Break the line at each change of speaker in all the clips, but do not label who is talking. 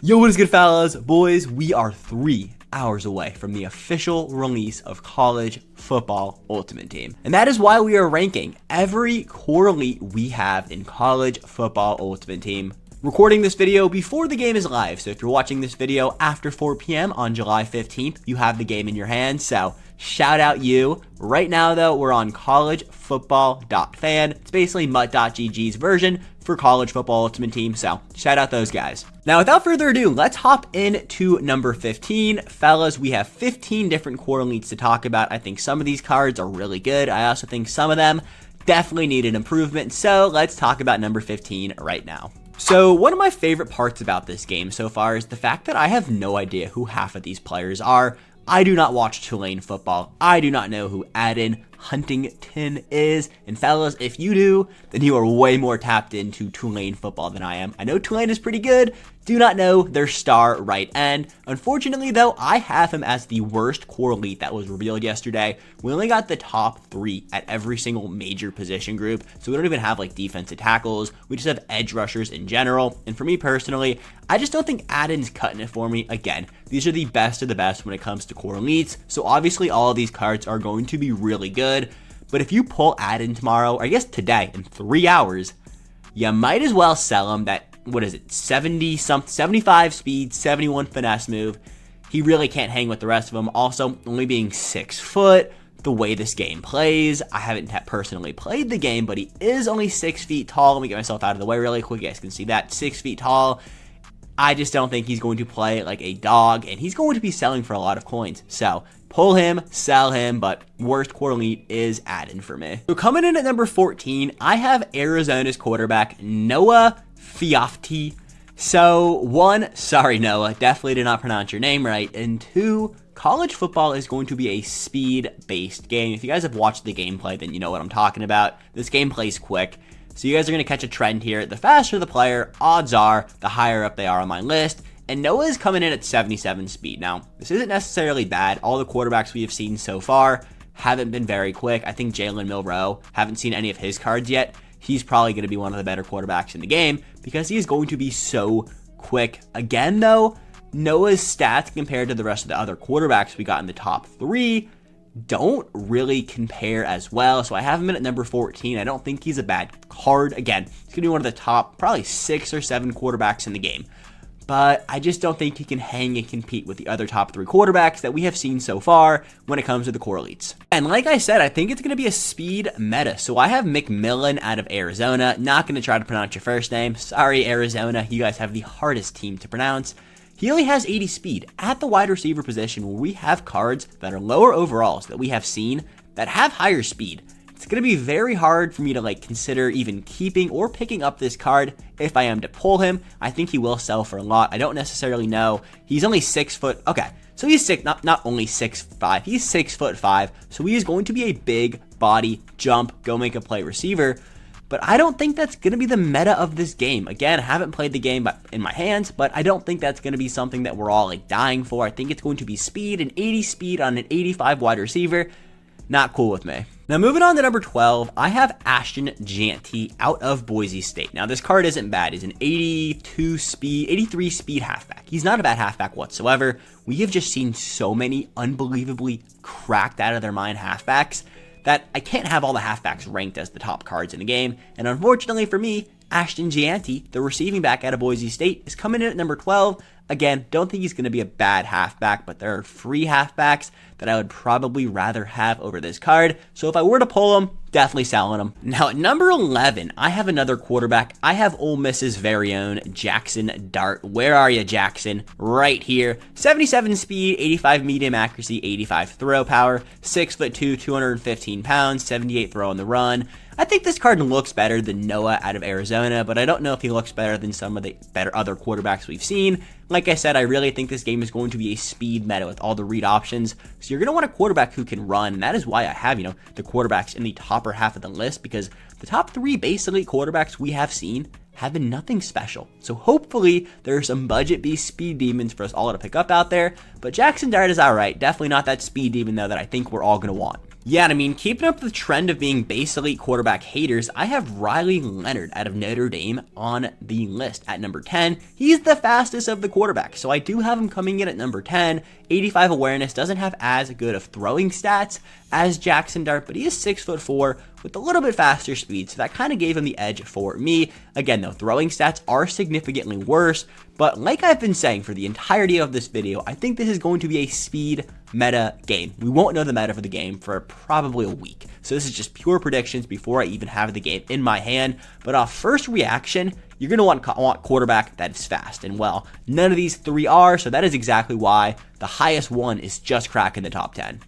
Yo, what is good, fellas? Boys, we are 3 hours away from the official release of College Football Ultimate Team. And that is why we are ranking every core elite we have in College Football Ultimate Team. Recording this video before the game is live, so if you're watching this video after 4 p.m. on July 15th, you have the game in your hands, so shout out you. Right now, though, we're on collegefootball.fan. It's basically MUT.GG's version for College Football Ultimate Team, so shout out those guys. Now, without further ado, let's hop into number 15. Fellas, we have 15 different core elites to talk about. I think some of these cards are really good. I also think some of them definitely need an improvement, so let's talk about number 15 right now. So one of my favorite parts about this game so far is the fact that I have no idea who half of these players are. I do not watch Tulane football. I do not know who Aden Huntington is. And fellas, if you do, then you are way more tapped into Tulane football than I am. I know Tulane is pretty good. Do not know their star right end. Unfortunately, though, I have him as the worst core elite that was revealed yesterday. We only got the top 3 at every single major position group. So we don't even have like defensive tackles. We just have edge rushers in general. And for me personally, I just don't think Aden's cutting it for me. Again, these are the best of the best when it comes to core elites. So obviously all of these cards are going to be really good. But if you pull Aden tomorrow, or I guess today in 3 hours, you might as well sell him that, what is it, 75 speed, 71 finesse move. He really can't hang with the rest of them. Also, only being 6 foot, the way this game plays, I haven't personally played the game, but he is only 6 feet tall. Let me get myself out of the way really quick. You guys can see that, 6 feet tall. I just don't think he's going to play like a dog, and he's going to be selling for a lot of coins. So pull him, sell him, but worst core elite is Aden for me. So coming in at number 14, I have Arizona's quarterback, Noah Fiafti. So 1, sorry Noah, definitely did not pronounce your name right, and 2, college football is going to be a speed-based game. If you guys have watched the gameplay, then you know what I'm talking about. This game plays quick. So you guys are going to catch a trend here. The faster the player, odds are, the higher up they are on my list. And Noah is coming in at 77 speed. Now, this isn't necessarily bad. All the quarterbacks we have seen so far haven't been very quick. I think Jalen Milroe, haven't seen any of his cards yet. He's probably going to be one of the better quarterbacks in the game because he is going to be so quick. Again, though, Noah's stats compared to the rest of the other quarterbacks we got in the top 3 don't really compare as well. So I have him in at number 14. I don't think he's a bad card. Again, he's going to be one of the top probably 6 or 7 quarterbacks in the game. But I just don't think he can hang and compete with the other top 3 quarterbacks that we have seen so far when it comes to the core elites. And like I said, I think it's going to be a speed meta. So I have McMillan out of Arizona. Not going to try to pronounce your first name. Sorry, Arizona. You guys have the hardest team to pronounce. He only has 80 speed at the wide receiver position where we have cards that are lower overalls that we have seen that have higher speed. It's going to be very hard for me to consider even keeping or picking up this card if I am to pull him. I think he will sell for a lot. I don't necessarily know. He's only 6 foot. Okay, so he's not only 6'5", he's 6'5". So he is going to be a big body, jump, go make a play receiver. But I don't think that's going to be the meta of this game. Again, I haven't played the game in my hands, but I don't think that's going to be something that we're all dying for. I think it's going to be speed, an 80 speed on an 85 wide receiver. Not cool with me. Now moving on to number 12, I have Ashton Jeanty out of Boise State. Now this card isn't bad. He's an 83 speed halfback. He's not a bad halfback whatsoever. We have just seen so many unbelievably cracked out of their mind halfbacks that I can't have all the halfbacks ranked as the top cards in the game. And unfortunately for me, Ashton Jeanty, the receiving back out of Boise State, is coming in at number 12. Again, don't think he's going to be a bad halfback, but there are free halfbacks that I would probably rather have over this card. So if I were to pull him, definitely selling him. Now at number 11, I have another quarterback. I have Ole Miss's very own Jackson Dart. Where are you, Jackson? Right here. 77 speed, 85 medium accuracy, 85 throw power, 6'2", 215 pounds, 78 throw on the run. I think this card looks better than Noah out of Arizona, but I don't know if he looks better than some of the better other quarterbacks we've seen. Like I said, I really think this game is going to be a speed meta with all the read options. So you're going to want a quarterback who can run, and that is why I have, the quarterbacks in the topper half of the list, because the top 3 base elite quarterbacks we have seen have been nothing special. So hopefully there are some budget beast speed demons for us all to pick up out there, but Jackson Dart is alright. Definitely not that speed demon though that I think we're all going to want. Yeah, and I mean, keeping up the trend of being base elite quarterback haters, I have Riley Leonard out of Notre Dame on the list at number 10. He's the fastest of the quarterbacks, so I do have him coming in at number 10. 85 awareness, doesn't have as good of throwing stats as Jackson Dart, but he is 6'4" with a little bit faster speed, so that kind of gave him the edge for me. Again, though, throwing stats are significantly worse, but like I've been saying for the entirety of this video, I think this is going to be a speed meta game. We won't know the meta for the game for probably a week. So this is just pure predictions before I even have the game in my hand. But off first reaction, you're going to want quarterback that is fast. And well, none of these three are, so that is exactly why the highest one is just cracking the top 10.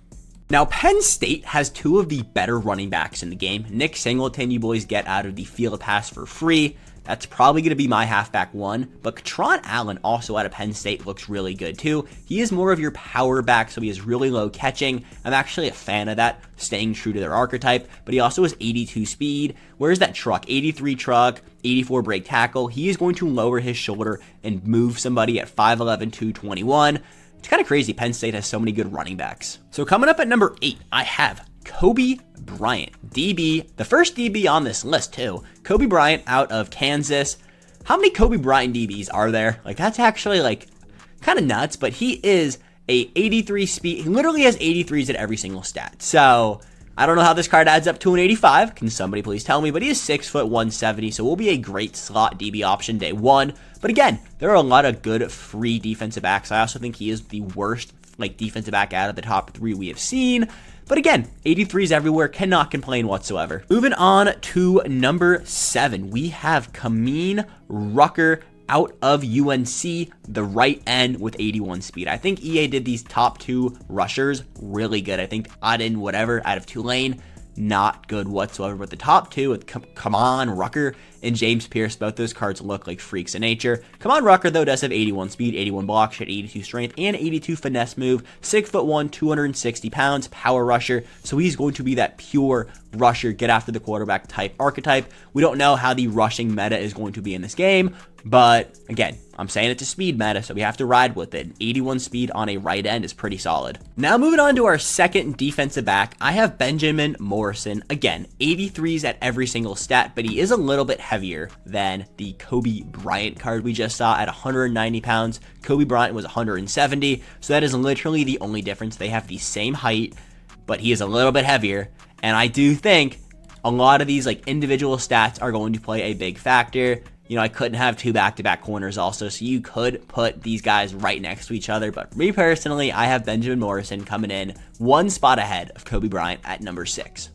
Now, Penn State has two of the better running backs in the game. Nick Singleton, you boys get out of the Field Pass for free. That's probably going to be my halfback one, but Katron Allen, also out of Penn State, looks really good too. He is more of your power back, so he is really low catching. I'm actually a fan of that, staying true to their archetype, but he also has 82 speed. Where's that truck? 83 truck, 84 break tackle. He is going to lower his shoulder and move somebody at 5'11", 221. It's kind of crazy Penn State has so many good running backs. So coming up at number 8, I have Kobe Bryant, DB, the first DB on this list too. Kobe Bryant out of Kansas. How many Kobe Bryant DBs are there? Like, that's actually like kind of nuts, but he is a 83 speed. He literally has 83s at every single stat. So I don't know how this card adds up to an 85. Can somebody please tell me? But he is 6'1", 170, so will be a great slot DB option day one. But again, there are a lot of good free defensive backs. I also think he is the worst like defensive back out of the top 3 we have seen. But again, 83s everywhere, cannot complain whatsoever. Moving on to number 7, we have Kamin Rucker out of UNC, the right end with 81 speed. I think EA did these top 2 rushers really good. I think Auden whatever out of Tulane, not good whatsoever. But the top 2 with Kamin Rucker and James Pierce, both those cards look like freaks of nature. Kamin Rucker, though, does have 81 speed, 81 block shot, 82 strength, and 82 finesse move. 6'1", 260 pounds, power rusher. So he's going to be that pure rusher, get after the quarterback type archetype. We don't know how the rushing meta is going to be in this game, but again, I'm saying it's a speed meta, so we have to ride with it. 81 speed on a right end is pretty solid. Now moving on to our second defensive back, I have Benjamin Morrison. Again, 83s at every single stat, but he is a little bit heavier than the Kobe Bryant card we just saw at 190 pounds. Kobe Bryant was 170, so that is literally the only difference. They have the same height, but he is a little bit heavier, and I do think a lot of these like individual stats are going to play a big factor. You know, I couldn't have 2 back-to-back corners also, so you could put these guys right next to each other. But for me personally, I have Benjamin Morrison coming in 1 spot ahead of Kobe Bryant at number 6.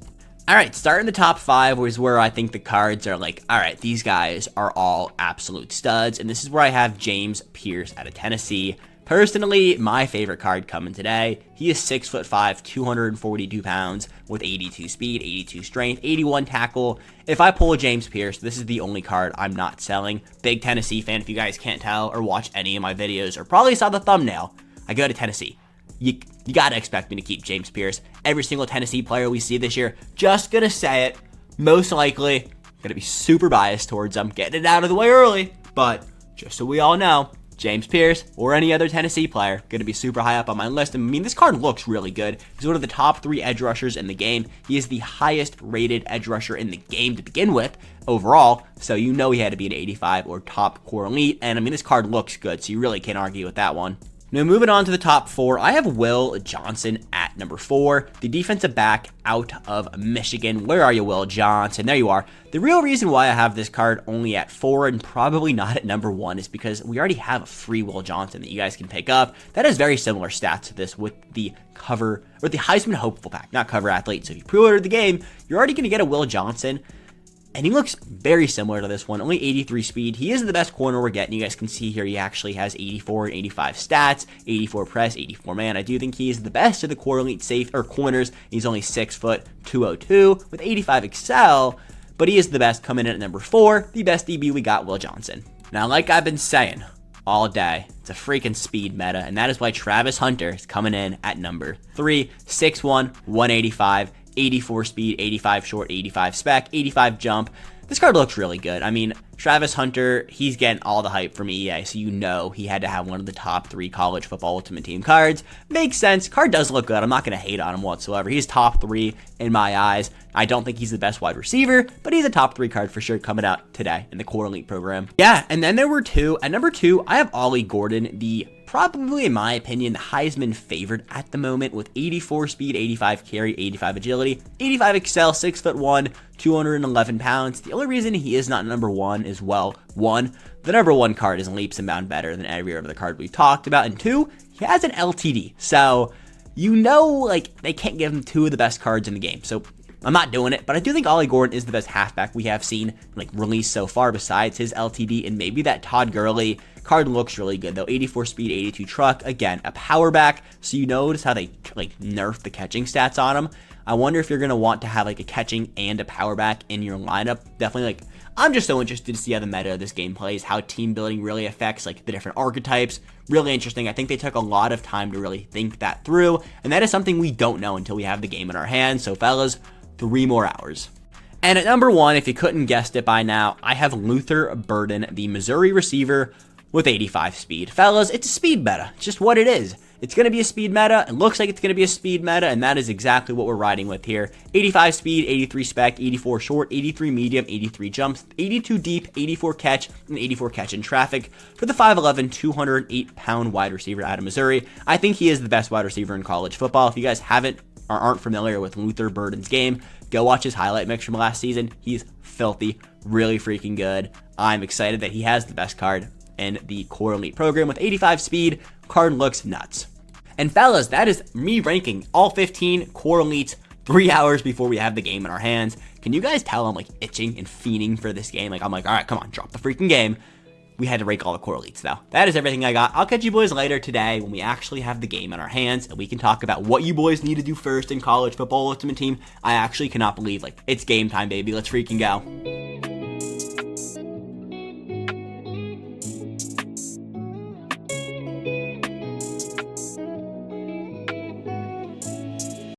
All right, starting the top 5 is where I think the cards are like, all right, these guys are all absolute studs. And this is where I have James Pierce out of Tennessee. Personally, my favorite card coming today. He is 6'5", 242 pounds with 82 speed, 82 strength, 81 tackle. If I pull a James Pierce, this is the only card I'm not selling. Big Tennessee fan, if you guys can't tell or watch any of my videos or probably saw the thumbnail, I go to Tennessee. You gotta expect me to keep James Pierce. Every single Tennessee player we see this year, just gonna say it, most likely gonna be super biased towards them, getting it out of the way early, but just so we all know, James Pierce or any other Tennessee player going to be super high up on my list. I mean, this card looks really good. He's one of the top 3 edge rushers in the game. He is the highest rated edge rusher in the game to begin with overall, so you know he had to be an 85 or top core elite. And I mean, this card looks good, so you really can't argue with that one. Now, moving on to the top 4, I have Will Johnson at number 4, the defensive back out of Michigan. Where are you, Will Johnson? There you are. The real reason why I have this card only at 4 and probably not at number 1 is because we already have a free Will Johnson that you guys can pick up. That has very similar stats to this with the cover, or the Heisman Hopeful pack, not cover athlete. So if you pre-ordered the game, you're already going to get a Will Johnson. And he looks very similar to this one, only 83 speed. He is the best corner we're getting. You guys can see here he actually has 84 and 85 stats, 84 press, 84 man. I do think he is the best of the core elite safe or corners. He's only 6', 202 with 85 excel, but he is the best coming in at number 4, the best DB we got, Will Johnson. Now, like I've been saying all day, it's a freaking speed meta, and that is why Travis Hunter is coming in at number 3, 6'1", 185, 84 speed, 85 short, 85 spec, 85 jump. This card looks really good. I mean, Travis Hunter, he's getting all the hype from EA, so you know he had to have one of the top 3 college football Ultimate Team cards. Makes sense. Card does look good. I'm not going to hate on him whatsoever. He's top 3 in my eyes. I don't think he's the best wide receiver, but he's a top 3 card for sure coming out today in the Core Elite program. Yeah, and then there were 2. At number 2, I have Ollie Gordon, the probably, in my opinion, the Heisman favorite at the moment with 84 speed, 85 carry, 85 agility, 85 excel, 6'1", 211 pounds. The only reason he is not number 1 is, well, 1, the number 1 card is leaps and bounds better than every other card we've talked about, and 2, he has an LTD. So, you know, like, they can't give him 2 of the best cards in the game. So, I'm not doing it, but I do think Ollie Gordon is the best halfback we have seen, like, released so far besides his LTD, and maybe that Todd Gurley card looks really good, though. 84 speed, 82 truck, again, a power back, so you notice how they, like, nerfed the catching stats on him. I wonder if you're going to want to have, like, a catching and a power back in your lineup. Definitely, like, I'm just so interested to see how the meta of this game plays, how team building really affects, like, the different archetypes. Really interesting. I think they took a lot of time to really think that through, and that is something we don't know until we have the game in our hands. So, fellas, 3 more hours. And at number 1, if you couldn't guessed it by now, I have Luther Burden, the Missouri receiver with 85 speed. Fellas, it's a speed meta. It's just what it is. It's going to be a speed meta. It looks like it's going to be a speed meta, and that is exactly what we're riding with here. 85 speed, 83 spec, 84 short, 83 medium, 83 jumps, 82 deep, 84 catch, and 84 catch in traffic for the 5'11", 208-pound wide receiver out of Missouri. I think he is the best wide receiver in college football. If you guys haven't or aren't familiar with Luther Burden's game, go watch his highlight mix from last season. He's filthy, really freaking good. I'm excited that he has the best card in the Core Elite program with 85 speed. Card looks nuts. And fellas, that is me ranking all 15 Core Elites 3 hours before we have the game in our hands. Can you guys tell I'm like itching and fiending for this game? Like, I'm like, all right, come on, drop the freaking game. We had to rank all the Core Elites though. That is everything I got. I'll catch you boys later today when we actually have the game in our hands and we can talk about what you boys need to do first in college football Ultimate Team. I actually cannot believe, like, it's game time, baby. Let's freaking go.